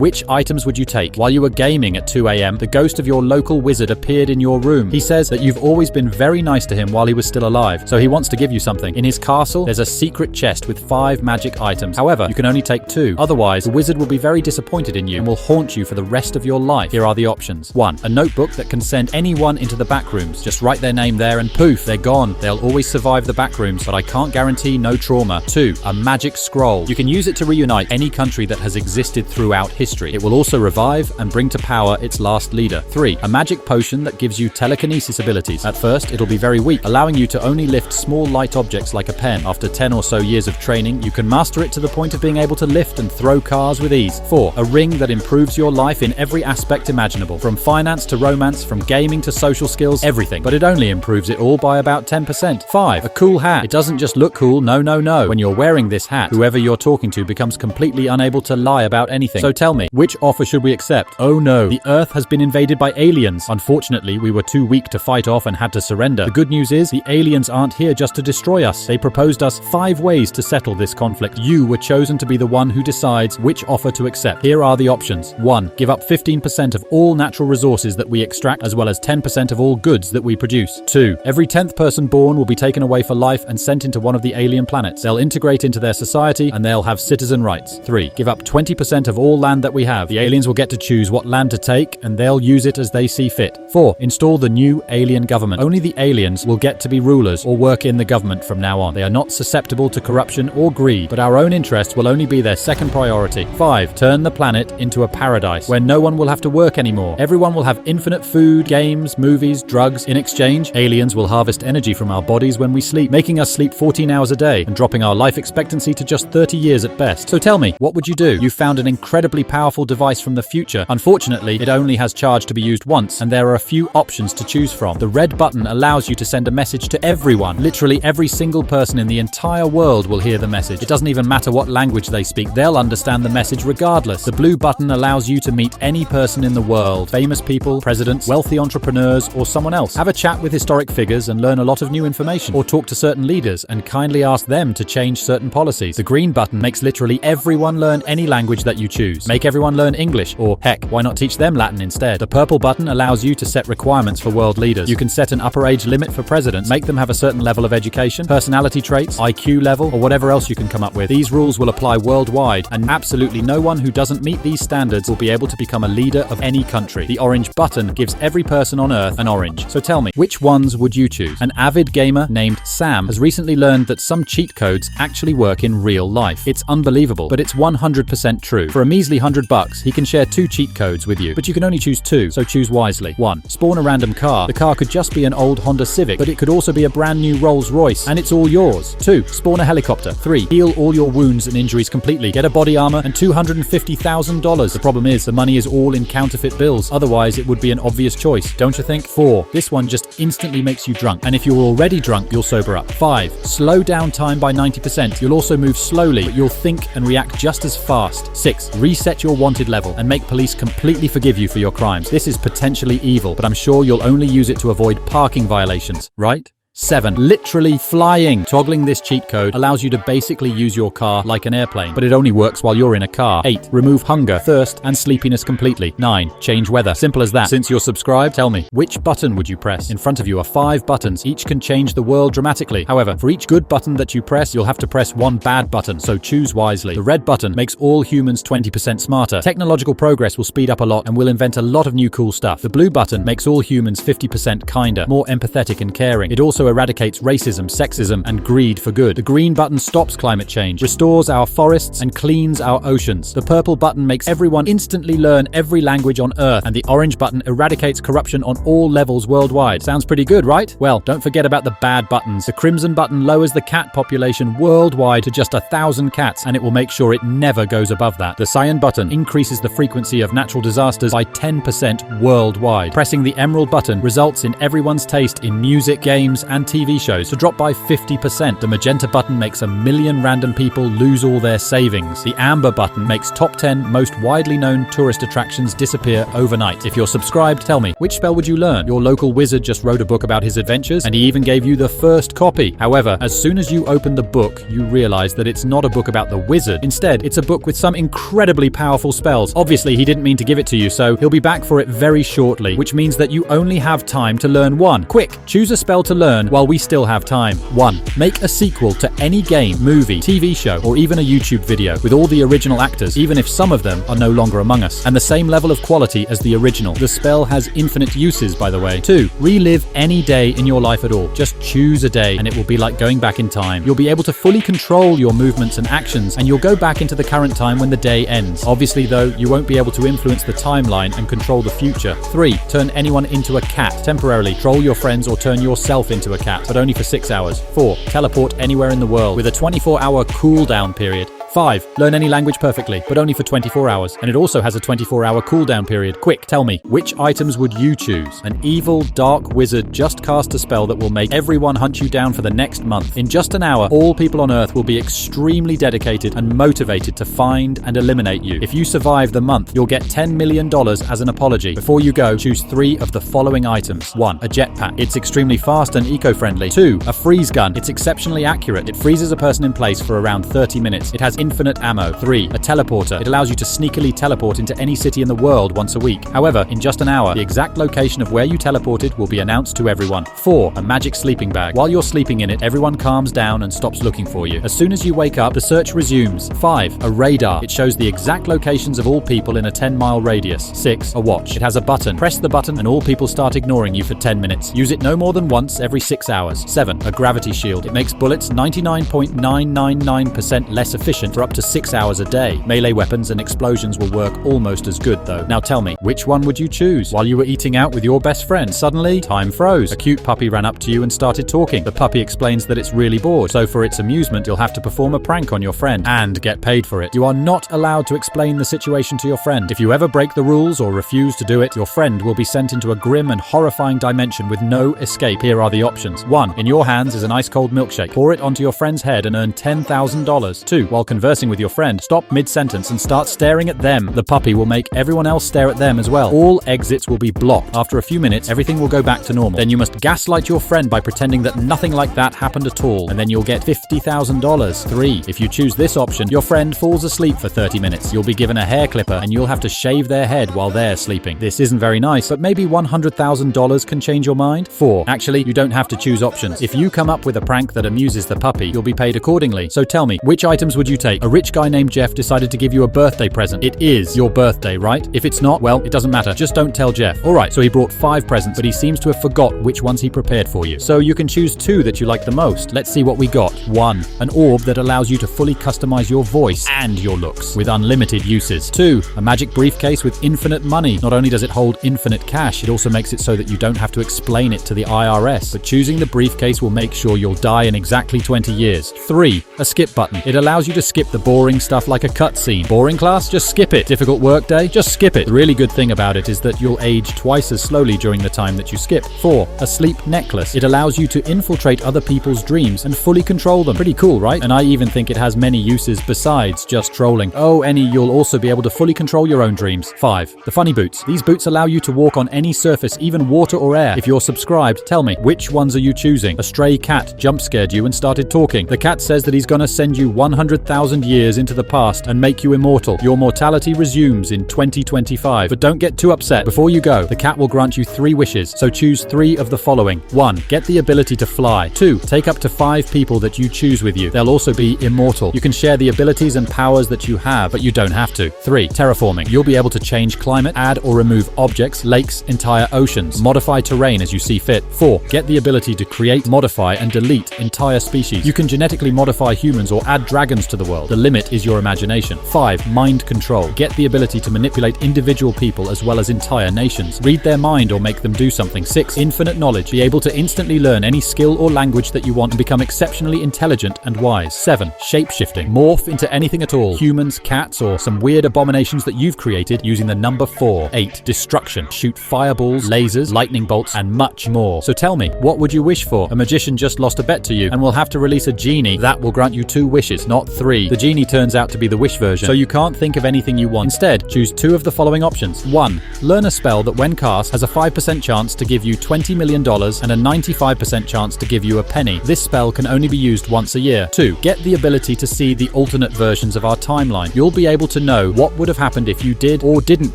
Which items would you take? While you were gaming at 2 a.m., the ghost of your local wizard appeared in your room. He says that you've always been very nice to him while he was still alive, so he wants to give you something. In his castle, there's a secret chest with 5 magic items. However, you can only take 2. Otherwise, the wizard will be very disappointed in you and will haunt you for the rest of your life. Here are the options. 1. A notebook that can send anyone into the back rooms. Just write their name there and poof, they're gone. They'll always survive the back rooms, but I can't guarantee no trauma. 2. A magic scroll. You can use it to reunite any country that has existed throughout history. It will also revive and bring to power its last leader. 3. A magic potion that gives you telekinesis abilities. At first, it'll be very weak, allowing you to only lift small light objects like a pen. After 10 or so years of training, you can master it to the point of being able to lift and throw cars with ease. 4. A ring that improves your life in every aspect imaginable. From finance to romance, from gaming to social skills, everything. But it only improves it all by about 10%. 5. A cool hat. It doesn't just look cool, no. When you're wearing this hat, whoever you're talking to becomes completely unable to lie about anything. So tell me, which offer should we accept? Oh no, the Earth has been invaded by aliens. Unfortunately, we were too weak to fight off and had to surrender. The good news is, the aliens aren't here just to destroy us. They proposed us 5 ways to settle this conflict. You were chosen to be the one who decides which offer to accept. Here are the options. 1. Give up 15% of all natural resources that we extract, as well as 10% of all goods that we produce. 2. Every 10th person born will be taken away for life and sent into one of the alien planets. They'll integrate into their society and they'll have citizen rights. 3. Give up 20% of all land that we have. The aliens will get to choose what land to take and they'll use it as they see fit. 4. Install the new alien government. Only the aliens will get to be rulers or work in the government from now on. They are not susceptible to corruption or greed, but our own interests will only be their second priority. 5. Turn the planet into a paradise where no one will have to work anymore. Everyone will have infinite food, games, movies, drugs. In exchange, aliens will harvest energy from our bodies when we sleep, making us sleep 14 hours a day and dropping our life expectancy to just 30 years at best. So tell me, what would you do? You found an incredibly powerful device from the future. Unfortunately, it only has charge to be used once, and there are a few options to choose from. The red button allows you to send a message to everyone. Literally every single person in the entire world will hear the message. It doesn't even matter what language they speak, they'll understand the message regardless. The blue button allows you to meet any person in the world, famous people, presidents, wealthy entrepreneurs, or someone else. Have a chat with historic figures and learn a lot of new information, or talk to certain leaders and kindly ask them to change certain policies. The green button makes literally everyone learn any language that you choose. Make everyone learn English, or heck, why not teach them Latin instead? The purple button allows you to set requirements for world leaders. You can set an upper age limit for presidents, make them have a certain level of education, personality traits, IQ level, or whatever else you can come up with. These rules will apply worldwide, and absolutely no one who doesn't meet these standards will be able to become a leader of any country. The orange button gives every person on Earth an orange. So tell me, which ones would you choose? An avid gamer named Sam has recently learned that some cheat codes actually work in real life. It's unbelievable, but it's 100% true. For a measly $100, he can share 2 cheat codes with you, but you can only choose 2, so choose wisely. 1. Spawn a random car. The car could just be an old Honda Civic, but it could also be a brand new Rolls Royce, and it's all yours. 2. Spawn a helicopter. 3. Heal all your wounds and injuries completely. Get a body armor and $250,000. The problem is, the money is all in counterfeit bills. Otherwise, it would be an obvious choice, don't you think? 4. This one just instantly makes you drunk, and if you're already drunk, you'll sober up. 5. Slow down time by 90%. You'll also move slowly, but you'll think and react just as fast. 6. Reset your wanted level and make police completely forgive you for your crimes. This is potentially evil, but I'm sure you'll only use it to avoid parking violations, right? 7. Literally flying. Toggling this cheat code allows you to basically use your car like an airplane, but it only works while you're in a car. 8. Remove hunger, thirst, and sleepiness completely. 9. Change weather. Simple as that. Since you're subscribed, tell me, which button would you press? In front of you are 5 buttons. Each can change the world dramatically. However, for each good button that you press, you'll have to press 1 bad button, so choose wisely. The red button makes all humans 20% smarter. Technological progress will speed up a lot and will invent a lot of new cool stuff. The blue button makes all humans 50% kinder, more empathetic and caring. It also eradicates racism, sexism, and greed for good. The green button stops climate change, restores our forests, and cleans our oceans. The purple button makes everyone instantly learn every language on Earth, and the orange button eradicates corruption on all levels worldwide. Sounds pretty good, right? Well, don't forget about the bad buttons. The crimson button lowers the cat population worldwide to just 1,000 cats, and it will make sure it never goes above that. The cyan button increases the frequency of natural disasters by 10% worldwide. Pressing the emerald button results in everyone's taste in music, games, and and TV shows to drop by 50%. The magenta button makes 1 million random people lose all their savings. The amber button makes top 10 most widely known tourist attractions disappear overnight. If you're subscribed, tell me, which spell would you learn? Your local wizard just wrote a book about his adventures, and he even gave you the first copy. However, as soon as you open the book, you realize that it's not a book about the wizard. Instead, it's a book with some incredibly powerful spells. Obviously, he didn't mean to give it to you, so he'll be back for it very shortly, which means that you only have time to learn one. Quick, choose a spell to learn while we still have time. 1. Make a sequel to any game, movie, TV show, or even a YouTube video with all the original actors, even if some of them are no longer among us, and the same level of quality as the original. The spell has infinite uses, by the way. 2. Relive any day in your life at all. Just choose a day, and it will be like going back in time. You'll be able to fully control your movements and actions, and you'll go back into the current time when the day ends. Obviously, though, you won't be able to influence the timeline and control the future. 3. Turn anyone into a cat. Temporarily troll your friends or turn yourself into a cat, but only for 6 hours. 4. Teleport anywhere in the world with a 24-hour cooldown period. 5. Learn any language perfectly, but only for 24 hours. And it also has a 24-hour cooldown period. Quick, tell me, which items would you choose? An evil, dark wizard just cast a spell that will make everyone hunt you down for the next month. In just an hour, all people on Earth will be extremely dedicated and motivated to find and eliminate you. If you survive the month, you'll get $10 million as an apology. Before you go, choose 3 of the following items. 1. A jetpack. It's extremely fast and eco-friendly. 2. A freeze gun. It's exceptionally accurate. It freezes a person in place for around 30 minutes. It has infinite ammo. 3. A teleporter. It allows you to sneakily teleport into any city in the world once a week. However, in just an hour, the exact location of where you teleported will be announced to everyone. 4. A magic sleeping bag. While you're sleeping in it, everyone calms down and stops looking for you. As soon as you wake up, the search resumes. 5. A radar. It shows the exact locations of all people in a 10-mile radius. 6. A watch. It has a button. Press the button and all people start ignoring you for 10 minutes. Use it no more than once every 6 hours. 7. A gravity shield. It makes bullets 99.999% less efficient for up to 6 hours a day. Melee weapons and explosions will work almost as good though. Now tell me, which one would you choose? While you were eating out with your best friend, suddenly time froze. A cute puppy ran up to you and started talking. The puppy explains that it's really bored, so for its amusement you'll have to perform a prank on your friend and get paid for it. You are not allowed to explain the situation to your friend. If you ever break the rules or refuse to do it, your friend will be sent into a grim and horrifying dimension with no escape. Here are the options. 1. In your hands is an ice-cold milkshake. Pour it onto your friend's head and earn $10,000. 2. While conversing with your friend, stop mid-sentence and start staring at them. The puppy will make everyone else stare at them as well. All exits will be blocked. After a few minutes, everything will go back to normal. Then you must gaslight your friend by pretending that nothing like that happened at all, and then you'll get $50,000. 3. If you choose this option, your friend falls asleep for 30 minutes. You'll be given a hair clipper and you'll have to shave their head while they're sleeping. This isn't very nice, but maybe $100,000 can change your mind. 4. Actually, you don't have to choose options. If you come up with a prank that amuses the puppy, you'll be paid accordingly. So tell me, which items would you take? A rich guy named Jeff decided to give you a birthday present. It is your birthday, right? If it's not, well, it doesn't matter. Just don't tell Jeff. Alright, so he brought 5 presents, but he seems to have forgot which ones he prepared for you. So you can choose 2 that you like the most. Let's see what we got. 1. An orb that allows you to fully customize your voice and your looks with unlimited uses. 2. A magic briefcase with infinite money. Not only does it hold infinite cash, it also makes it so that you don't have to explain it to the IRS. But choosing the briefcase will make sure you'll die in exactly 20 years. 3. A skip button. It allows you to skip the boring stuff like a cutscene. Boring class? Just skip it. Difficult work day? Just skip it. The really good thing about it is that you'll age twice as slowly during the time that you skip. 4. A sleep necklace. It allows you to infiltrate other people's dreams and fully control them. Pretty cool, right? And I even think it has many uses besides just trolling. Oh, you'll also be able to fully control your own dreams. 5. The funny boots. These boots allow you to walk on any surface, even water or air. If you're subscribed, tell me, which ones are you choosing? A stray cat jump scared you and started talking. The cat says that he's gonna send you 100,000 years into the past and make you immortal. Your mortality resumes in 2025. But don't get too upset. Before you go, the cat will grant you 3 wishes, so choose 3 of the following. 1. Get the ability to fly. 2. Take up to 5 people that you choose with you. They'll also be immortal. You can share the abilities and powers that you have, but you don't have to. 3. Terraforming. You'll be able to change climate, add or remove objects, lakes, entire oceans, modify terrain as you see fit. 4. Get the ability to create, modify, and delete entire species. You can genetically modify humans or add dragons to the world. world. The limit is your imagination. 5. Mind control. Get the ability to manipulate individual people as well as entire nations. Read their mind or make them do something. 6. Infinite knowledge. Be able to instantly learn any skill or language that you want and become exceptionally intelligent and wise. 7. Shape-shifting. Morph into anything at all. Humans, cats, or some weird abominations that you've created using the number 4. 8. Destruction. Shoot fireballs, lasers, lightning bolts, and much more. So tell me, what would you wish for? A magician just lost a bet to you and will have to release a genie that will grant you 2 wishes, not 3. The genie turns out to be the wish version, so you can't think of anything you want. Instead, choose 2 of the following options. 1. Learn a spell that when cast has a 5% chance to give you $20 million and a 95% chance to give you a penny. This spell can only be used once a year. 2. Get the ability to see the alternate versions of our timeline. You'll be able to know what would have happened if you did or didn't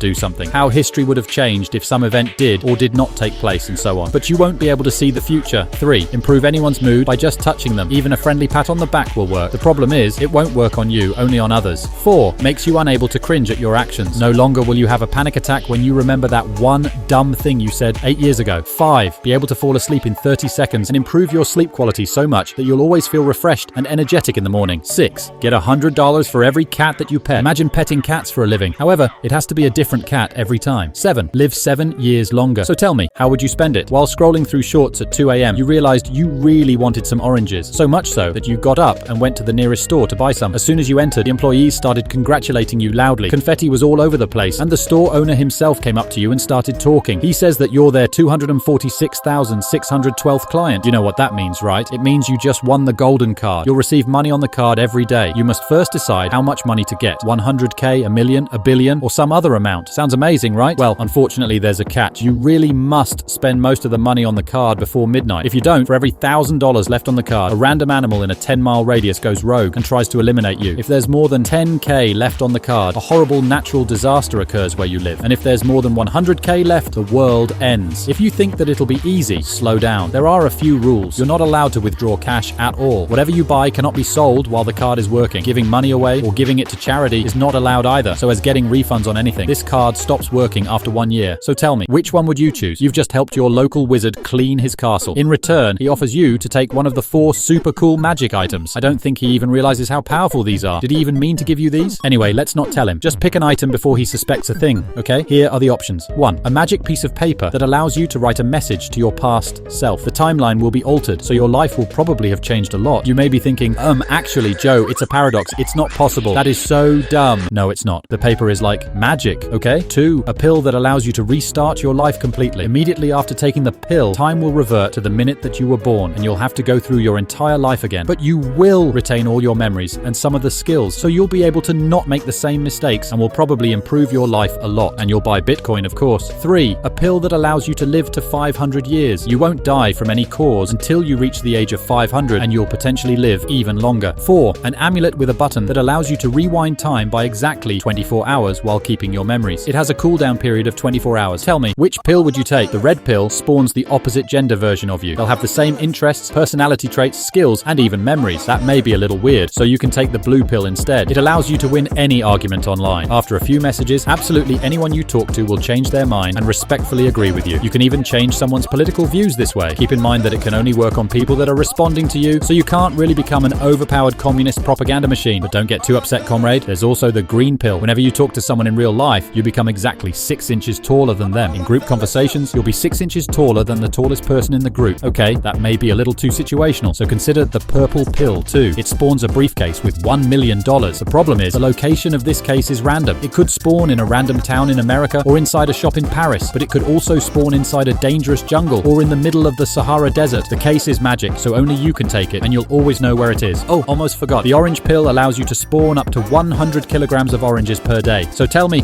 do something, how history would have changed if some event did or did not take place, and so on. But you won't be able to see the future. 3. Improve anyone's mood by just touching them. Even a friendly pat on the back will work. The problem is, it won't work on you, only on others. 4. Makes you unable to cringe at your actions. No longer will you have a panic attack when you remember that one dumb thing you said 8 years ago. 5. Be able to fall asleep in 30 seconds and improve your sleep quality so much that you'll always feel refreshed and energetic in the morning. 6. Get $100 for every cat that you pet. Imagine petting cats for a living. However, it has to be a different cat every time. 7. Live 7 years longer. So tell me, how would you spend it? While scrolling through shorts at 2 a.m., you realized you really wanted some oranges. So much so that you got up and went to the nearest store to buy some. As soon as you entered, the employees started congratulating you loudly. Confetti was all over the place, and the store owner himself came up to you and started talking. He says that you're their 246,612th client. You know what that means, right? It means you just won the golden card. You'll receive money on the card every day. You must first decide how much money to get. 100k, a million, a billion, or some other amount. Sounds amazing, right? Well, unfortunately, there's a catch. You really must spend most of the money on the card before midnight. If you don't, for every $1,000 left on the card, a random animal in a 10-mile radius goes rogue and tries to eliminate you. If there's more than 10k left on the card, a horrible natural disaster occurs where you live. And if there's more than 100k left, the world ends. If you think that it'll be easy, slow down. There are a few rules. You're not allowed to withdraw cash at all. Whatever you buy cannot be sold while the card is working. Giving money away or giving it to charity is not allowed either, so as getting refunds on anything. This card stops working after 1 year. So tell me, which one would you choose? You've just helped your local wizard clean his castle. In return, he offers you to take one of the 4 super cool magic items. I don't think he even realizes how powerful these are. Did he even mean to give you these? Anyway, let's not tell him. Just pick an item before he suspects a thing, okay? Here are the options. 1. A magic piece of paper that allows you to write a message to your past self. The timeline will be altered, so your life will probably have changed a lot. You may be thinking, actually, Joe, it's a paradox. It's not possible. That is so dumb. No, it's not. The paper is like magic, okay? 2. A pill that allows you to restart your life completely. Immediately after taking the pill, time will revert to the minute that you were born, and you'll have to go through your entire life again. But you will retain all your memories and some of the skills, so you'll be able to not make the same mistakes and will probably improve your life a lot. And you'll buy Bitcoin, of course. 3. A pill that allows you to live to 500 years. You won't die from any cause until you reach the age of 500, and you'll potentially live even longer. 4. An amulet with a button that allows you to rewind time by exactly 24 hours while keeping your memories. It has a cooldown period of 24 hours. Tell me, which pill would you take? The red pill spawns the opposite gender version of you. They'll have the same interests, personality traits, skills, and even memories. That may be a little weird, so you can take the blue pill instead. It allows you to win any argument online. After a few messages, absolutely anyone you talk to will change their mind and respectfully agree with you. You can even change someone's political views this way. Keep in mind that it can only work on people that are responding to you, so you can't really become an overpowered communist propaganda machine. But don't get too upset, comrade. There's also the green pill. Whenever you talk to someone in real life, you become exactly 6 inches taller than them. In group conversations, you'll be 6 inches taller than the tallest person in the group. Okay, that may be a little too situational, so consider the purple pill too. It spawns a briefcase with $1 million. The problem is, the location of this case is random. It could spawn in a random town in America or inside a shop in Paris, but it could also spawn inside a dangerous jungle or in the middle of the Sahara Desert. The case is magic, so only you can take it, and you'll always know where it is. Oh, almost forgot. The orange pill allows you to spawn up to 100 kilograms of oranges per day. So tell me,